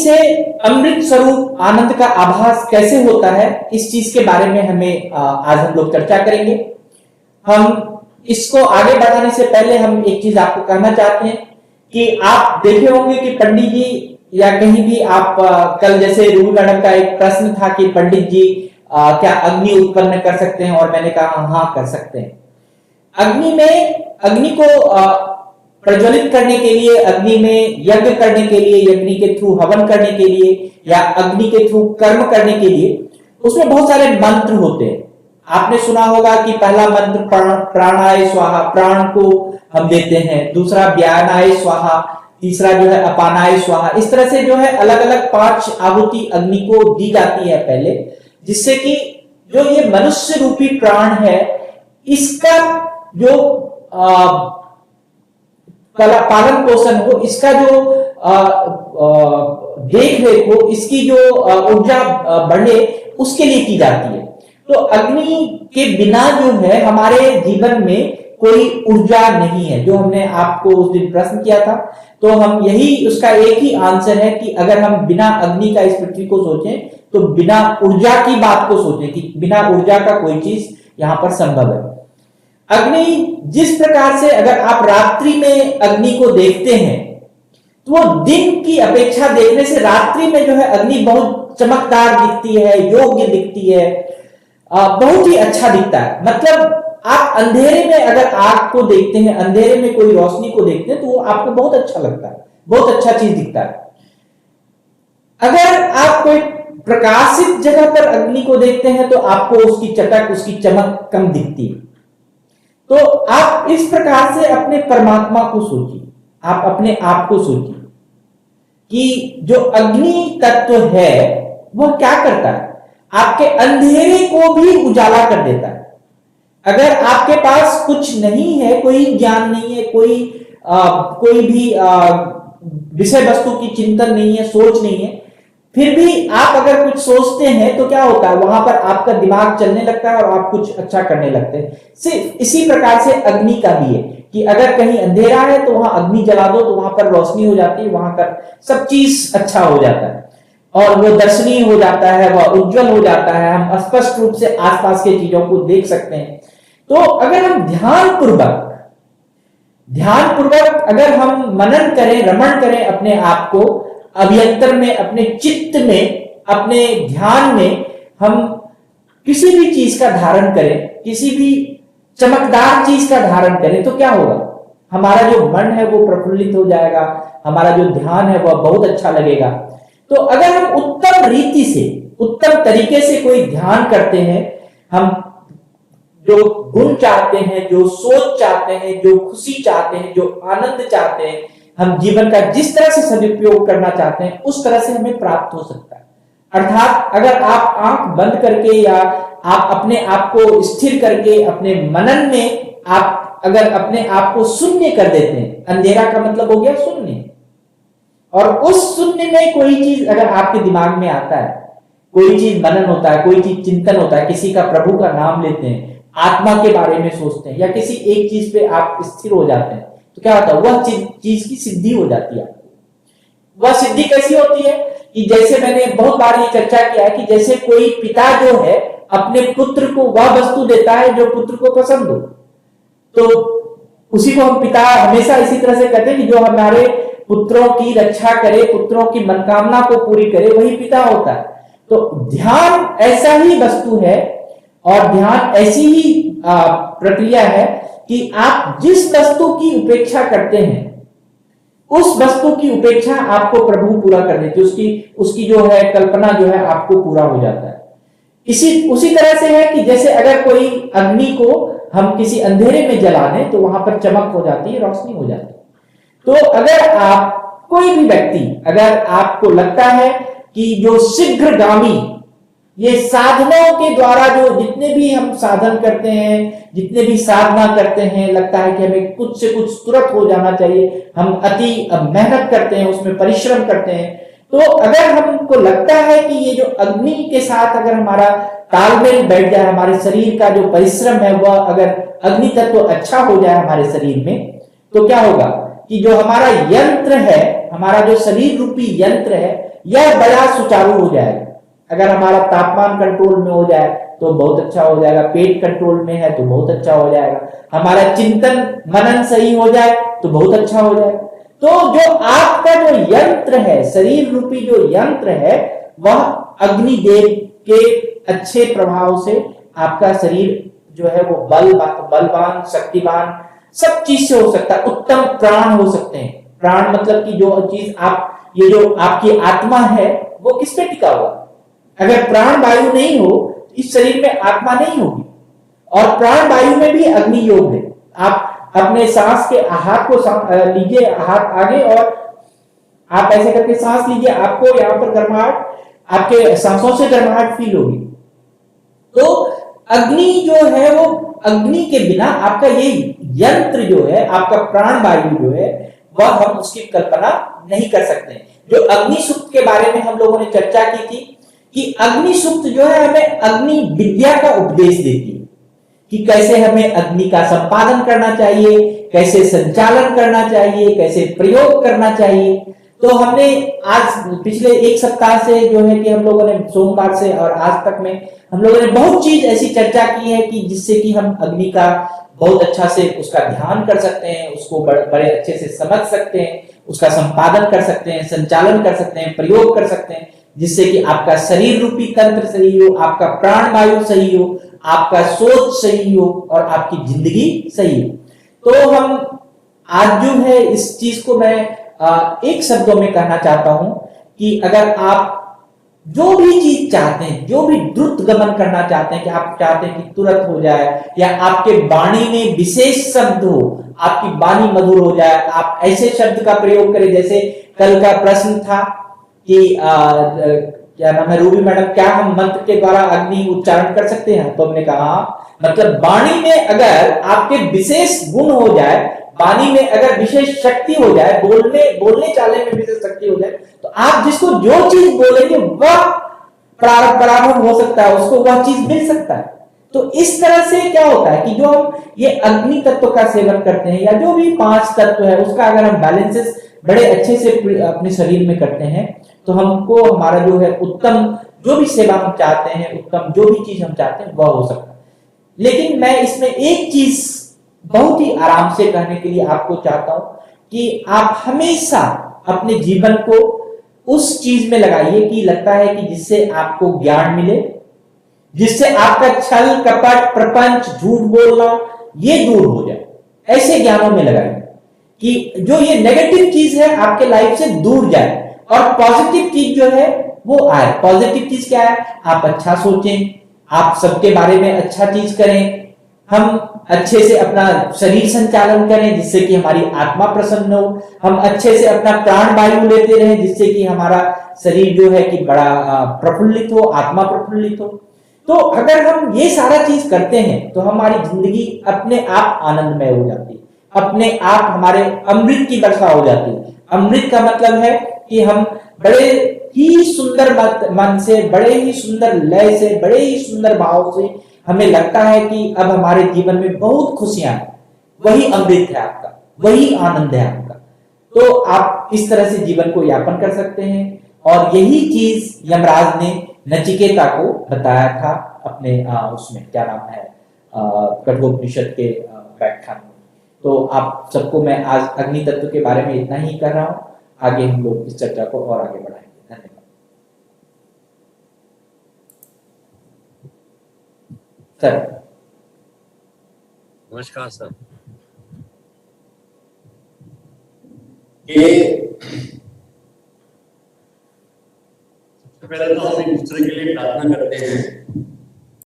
से अमृत स्वरूप आनंद का आभास कैसे होता है, इस चीज के बारे में हमें आज हम लोग चर्चा करेंगे। हम इसको आगे बढ़ाने से पहले हम एक चीज आपको कहना चाहते हैं कि आप देखे होंगे कि पंडित जी या कहीं भी आप कल जैसे रूबी मैडम का एक प्रश्न था कि पंडित जी क्या अग्नि उत्पन्न कर सकते हैं, और मैंने कहा हाँ कर सकते हैं। अग्नि को प्रज्वलित करने के लिए, अग्नि में यज्ञ करने के लिए, अग्नि के थ्रू हवन करने के लिए या अग्नि के थ्रू कर्म करने के लिए उसमें बहुत सारे मंत्र होते हैं। आपने सुना होगा कि पहला मंत्र प्राणाय स्वाहा, प्राण को हम देते हैं, दूसरा व्यानाय स्वाहा, तीसरा जो है अपानाय स्वाहा। इस तरह से जो है अलग अलग 5 आहुति अग्नि को दी जाती है पहले, जिससे कि जो ये मनुष्य रूपी प्राण है इसका जो पालन पोषण हो, इसका जो देख रेख हो, इसकी जो ऊर्जा बढ़े, उसके लिए की जाती है। तो अग्नि के बिना जो है हमारे जीवन में कोई ऊर्जा नहीं है। जो हमने आपको उस दिन प्रश्न किया था, तो हम यही उसका एक ही आंसर है कि अगर हम बिना अग्नि का इस पृथ्वी को सोचें तो बिना ऊर्जा की बात को सोचें कि बिना ऊर्जा का कोई चीज यहां पर संभव है। अग्नि जिस प्रकार से अगर आप रात्रि में अग्नि को देखते हैं तो वो दिन की अपेक्षा देखने से रात्रि में जो है अग्नि बहुत चमकदार दिखती है, योग्य दिखती है, बहुत ही अच्छा दिखता है। मतलब आप अंधेरे में अगर आग को देखते हैं, अंधेरे में कोई रोशनी को देखते हैं तो वो आपको बहुत अच्छा लगता है, बहुत अच्छा चीज दिखता है। अगर आप कोई प्रकाशित जगह पर अग्नि को देखते हैं तो आपको उसकी चटक, उसकी चमक कम दिखती है। तो आप इस प्रकार से अपने परमात्मा को सोचिए, आप अपने आप को सोचिए कि जो अग्नि तत्व है वह क्या करता है, आपके अंधेरे को भी उजाला कर देता है। अगर आपके पास कुछ नहीं है, कोई ज्ञान नहीं है, कोई भी विषय वस्तु की चिंतन नहीं है, सोच नहीं है, फिर भी आप अगर कुछ सोचते हैं तो क्या होता है, वहां पर आपका दिमाग चलने लगता है और आप कुछ अच्छा करने लगते हैं। सिर्फ इसी प्रकार से अग्नि का भी है कि अगर कहीं अंधेरा है तो वहां अग्नि जला दो तो वहां पर रोशनी हो जाती है, वहां पर सब चीज अच्छा हो जाता है और वो दर्शनीय हो जाता है, वह उज्जवल हो जाता है, हम स्पष्ट रूप से आसपास की चीजों को देख सकते हैं। तो अगर हम ध्यान पूर्वक अगर हम मनन करें, रमण करें अपने आप को अभ्यंतर में, अपने चित्त में, अपने ध्यान में हम किसी भी चीज का धारण करें, किसी भी चमकदार चीज का धारण करें तो क्या होगा, हमारा जो मन है वो प्रफुल्लित हो जाएगा, हमारा जो ध्यान है वह बहुत अच्छा लगेगा। तो अगर हम उत्तम रीति से, उत्तम तरीके से कोई ध्यान करते हैं, हम जो गुण चाहते हैं, जो सोच चाहते हैं, जो खुशी चाहते हैं, जो आनंद चाहते हैं, हम जीवन का जिस तरह से सदुपयोग करना चाहते हैं उस तरह से हमें प्राप्त हो सकता है। अर्थात अगर आप आंख बंद करके या आप अपने आप को स्थिर करके अपने मनन में आप अगर अपने आप को शून्य कर देते हैं, अंधेरा का मतलब हो गया शून्य, और उस शून्य में कोई चीज अगर आपके दिमाग में आता है, कोई चीज मनन होता है, कोई चीज चिंतन होता है, किसी का प्रभु का नाम लेते हैं, आत्मा के बारे में सोचते हैं या किसी एक चीज पे आप स्थिर हो जाते हैं तो क्या होता है, वह चीज की सिद्धि हो जाती है। वह सिद्धि कैसी होती है कि जैसे मैंने बहुत बार ये चर्चा किया है कि जैसे कोई पिता जो है अपने पुत्र को वह वस्तु देता है जो पुत्र को पसंद हो, तो उसी को हम पिता हमेशा इसी तरह से कहते हैं कि जो हमारे पुत्रों की रक्षा करे, पुत्रों की मनोकामना को पूरी करे, वही पिता होता है। तो ध्यान ऐसा ही वस्तु है और ध्यान ऐसी ही प्रक्रिया है कि आप जिस वस्तु की उपेक्षा करते हैं उस वस्तु की उपेक्षा आपको प्रभु पूरा कर देते, उसकी जो है कल्पना जो है आपको पूरा हो जाता है। उसी तरह से है कि जैसे अगर कोई अग्नि को हम किसी अंधेरे में जला दें तो वहां पर चमक हो जाती है, रोशनी हो जाती है। तो अगर आप कोई भी व्यक्ति, अगर आपको लगता है कि जो शीघ्रगामी ये साधनों के द्वारा जो जितने भी हम साधन करते हैं, जितने भी साधना करते हैं, लगता है कि हमें कुछ से कुछ तुरंत हो जाना चाहिए, हम अति मेहनत करते हैं, उसमें परिश्रम करते हैं। तो अगर हमको लगता है कि ये जो अग्नि के साथ अगर हमारा तालमेल बैठ जाए, हमारे शरीर का जो परिश्रम है वह अगर अग्नि तत्व अच्छा हो जाए हमारे शरीर में, तो क्या होगा कि जो हमारा यंत्र है, हमारा जो शरीर रूपी यंत्र है, यह बड़ा सुचारू हो जाएगा। अगर हमारा तापमान कंट्रोल में हो जाए तो बहुत अच्छा हो जाएगा, पेट कंट्रोल में है तो बहुत अच्छा हो जाएगा, हमारा चिंतन मनन सही हो जाए तो बहुत अच्छा हो जाएगा। तो जो आपका जो यंत्र है, शरीर रूपी जो यंत्र है, वह अग्निदेव के अच्छे प्रभाव से आपका शरीर जो है वो बलवान, शक्तिवान, सब चीज से हो सकता है। उत्तम प्राण हो सकते हैं। प्राण मतलब कि जो चीज आप, ये जो आपकी आत्मा है वो किस पे टिका हुआ? अगर प्राण वायु नहीं हो तो इस शरीर में आत्मा नहीं होगी। और प्राण वायु में भी अग्नि योग है। आप अपने सांस के हाथ को लीजिए, हाथ आगे, और आप ऐसे करके सांस लीजिए, आपको यहाँ पर गर्माहट, आपके सांसों से गर्माहट फील होगी। तो अग्नि जो है वो, अग्नि के बिना आपका ये यंत्र जो है, आपका प्राण वायु जो है, वह हम उसकी कल्पना नहीं कर सकते। जो अग्नि सूक्त के बारे में हम लोगों ने चर्चा की थी कि अग्नि सूक्त जो है हमें अग्नि विद्या का उपदेश देती है कि कैसे हमें अग्नि का संपादन करना चाहिए, कैसे संचालन करना चाहिए, कैसे प्रयोग करना चाहिए। तो हमने आज पिछले एक सप्ताह से जो है कि हम लोगों ने सोमवार से और आज तक में हम लोगों ने बहुत चीज ऐसी चर्चा की है कि जिससे कि हम अग्नि का बहुत अच्छा से उसका ध्यान कर सकते हैं, उसको बड़े अच्छे से समझ सकते हैं, उसका संपादन कर सकते हैं, संचालन कर सकते हैं, प्रयोग कर सकते हैं, जिससे कि आपका शरीर रूपी तंत्र सही हो, आपका प्राण वायु सही हो, आपका सोच सही हो और आपकी जिंदगी सही हो। तो हम आज जो है इस चीज को मैं एक शब्दों में कहना चाहता हूं कि अगर आप जो भी चीज चाहते हैं, जो भी द्रुत गमन करना चाहते हैं, कि आप चाहते हैं कि तुरंत हो जाए, या आपके वाणी में विशेष शब्द हो, आपकी वाणी मधुर हो जाए, आप ऐसे शब्द का प्रयोग करें। जैसे कल का प्रश्न था कि क्या नाम है, रूबी मैडम, क्या हम मंत्र के द्वारा अग्नि उच्चारण कर सकते हैं? तो हमने कहा मतलब वाणी में अगर आपके विशेष गुण हो जाए, वाणी में अगर विशेष शक्ति हो जाए, बोलने चाले में विशेष शक्ति हो जाए, तो आप जिसको जो चीज बोलेंगे वह प्रारंभ हो सकता है, उसको वह चीज मिल सकता है। तो इस तरह से क्या होता है कि जो हम ये अग्नि तत्व का सेवन करते हैं, या जो भी 5 तत्व है उसका अगर हम बैलेंसेस बड़े अच्छे से अपने शरीर में करते हैं, तो हमको हमारा जो है उत्तम, जो भी सेवा हम चाहते हैं, उत्तम जो भी चीज हम चाहते हैं वह हो सकता है। लेकिन मैं इसमें एक चीज बहुत ही आराम से कहने के लिए आपको चाहता हूं कि आप हमेशा अपने जीवन को उस चीज में लगाइए कि लगता है कि जिससे आपको ज्ञान मिले, जिससे आपका छल कपट प्रपंच झूठ बोलना ये दूर हो जाए। ऐसे ज्ञानों में लगाइए कि जो ये नेगेटिव चीज है आपके लाइफ से दूर जाए और पॉजिटिव चीज जो है वो आए। पॉजिटिव चीज क्या है? आप अच्छा सोचें, आप सबके बारे में अच्छा चीज करें, हम अच्छे से अपना शरीर संचालन करें जिससे कि हमारी आत्मा प्रसन्न हो, हम अच्छे से अपना प्राण वायु लेते रहें जिससे कि हमारा शरीर जो है कि बड़ा प्रफुल्लित हो, आत्मा प्रफुल्लित हो। तो अगर हम ये सारा चीज करते हैं तो हमारी जिंदगी अपने आप आनंदमय हो जाती है, अपने आप हमारे अमृत की वर्षा हो जाती है। अमृत का मतलब है कि हम बड़े ही सुंदर मन से, बड़े ही सुंदर लय से, बड़े ही सुंदर भाव से हमें लगता है कि अब हमारे जीवन में बहुत खुशियां हैं। वही अमृत है आपका, वही आनंद है आपका। तो आप इस तरह से जीवन को यापन कर सकते हैं। और यही चीज यमराज ने नचिकेता को बताया था अपने उसमें क्या नाम है, कठोपनिषद के व्याख्यान में। तो आप सबको मैं आज अग्नि तत्व के बारे में इतना ही कर रहा हूं। आगे हम लोग इस चर्चा को और आगे बढ़ाएंगे। धन्यवाद सर। नमस्कार सर। ये सबसे पहले तो हम एक दूसरे के लिए प्रार्थना करते हैं